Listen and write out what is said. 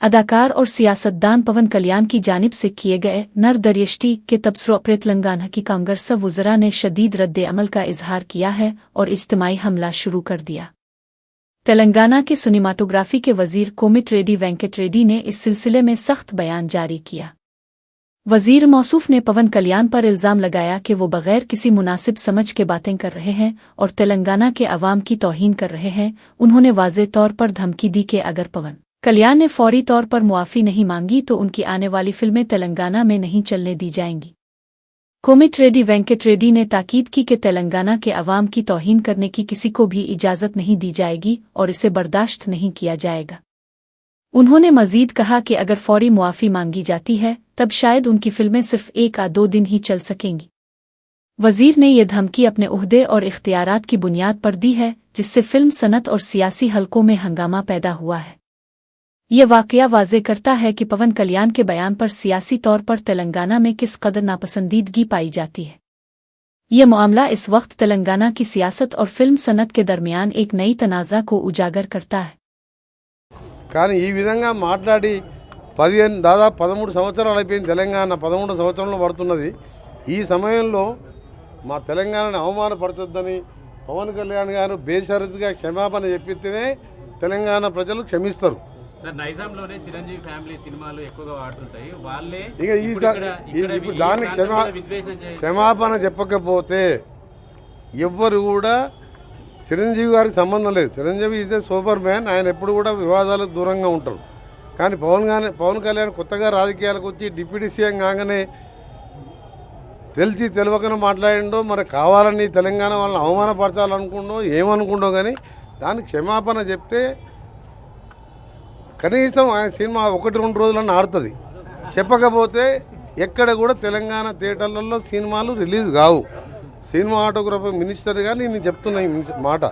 अदाकार और सियासतदान पवन कल्याण की जानिब से किए गए नर दरियश्ती के तबसरों पर तेलंगाना की कांग्रेस वुज़रा ने शदीद रद्द-ए-अमल का इजहार किया है और इज्तिमाई हमला शुरू कर दिया। तेलंगाना के सिनेमाटोग्राफी के वजीर कोमिट रेड्डी वेंकट रेड्डी ने इस सिलसिले में सख्त बयान जारी किया। वजीर मौसूफ ने पवन कल्याण पर इल्ज़ाम लगाया कि वो बगैर किसी मुनासिब समझ के बातें कर रहे हैं और तेलंगाना के अवाम की तौहीन कर रहे हैं। उन्होंने वाज़े तौर पर धमकी दी कि अगर पवन कल्याण ने फौरी तौर पर मुआफ़ी नहीं मांगी तो उनकी आने वाली फिल्में तेलंगाना में नहीं चलने दी जाएंगी। कोमिट रेड्डी वेंकट रेड्डी ने ताकीद की कि तेलंगाना के अवाम की तौहीन करने की किसी को भी इजाज़त नहीं दी जाएगी और इसे बर्दाश्त नहीं किया जाएगा। उन्होंने मजीद कहा कि अगर फौरी मुआफ़ी मांगी जाती है तब शायद उनकी फिल्में सिर्फ 1 या 2 दिन ही चल सकेंगी। वजीर ने यह धमकी अपने उहदे और इख्तियारात की बुनियाद पर दी है, जिससे फिल्म सनत और सियासी हलकों में हंगामा पैदा हुआ है। यह वाक़या वाज़े करता है कि पवन कल्याण के बयान पर सियासी तौर पर तेलंगाना में किस कदर नापसंदीदगी पाई जाती है। यह मामला इस वक्त तेलंगाना की सियासत और फिल्म सनत के दरमियान एक नई तनाज़ा को उजागर करता है। కానీ ఈ విధంగా మాట్లాడి 15 దాదాపు 13 సంవత్సరాలు అయిపోయింది తెలంగాణ 13 సంవత్సరంలో పడుతున్నది। ఈ సమయంలో మా తెలంగాణను అవమానపరచొద్దని పవన్ కళ్యాణ్ గారు బేషరతుగా క్షమాపణ చెప్పితేనే తెలంగాణ ప్రజలు క్షమిస్తారు। సార్ నైజాంలోనే చిరంజీవి ఫ్యామిలీ సినిమాలు ఎక్కువగా వాడుతుంటాయి వాళ్ళే ఇప్పుడు దాన్ని క్షమాపణ చెప్పకపోతే ఎవ్వరు కూడా చిరంజీవి గారికి సంబంధం లేదు। Chiranjeevi is a super man, ఆయన ఎప్పుడు కూడా వివాదాలకు దూరంగా ఉంటారు। కానీ పవన్ కళ్యాణ్ కొత్తగా రాజకీయాలకు వచ్చి డిప్యూటీ సీఎం కాగానే తెలిసి తెలియకనే మాట్లాడిండో మరి కావాలని తెలంగాణ వాళ్ళని అవమానపరచాలనుకుండో ఏమనుకుండో కానీ దానికి క్షమాపణ చెప్తే కనీసం ఆయన సినిమా 1-2 రోజులన్నా ఆడుతుంది। చెప్పకపోతే ఎక్కడ కూడా తెలంగాణ థియేటర్లలో సినిమాలు రిలీజ్ కావు। సినిమాటోగ్రఫీ మినిస్టర్గా నేను చెప్తున్నా ఈ మాట।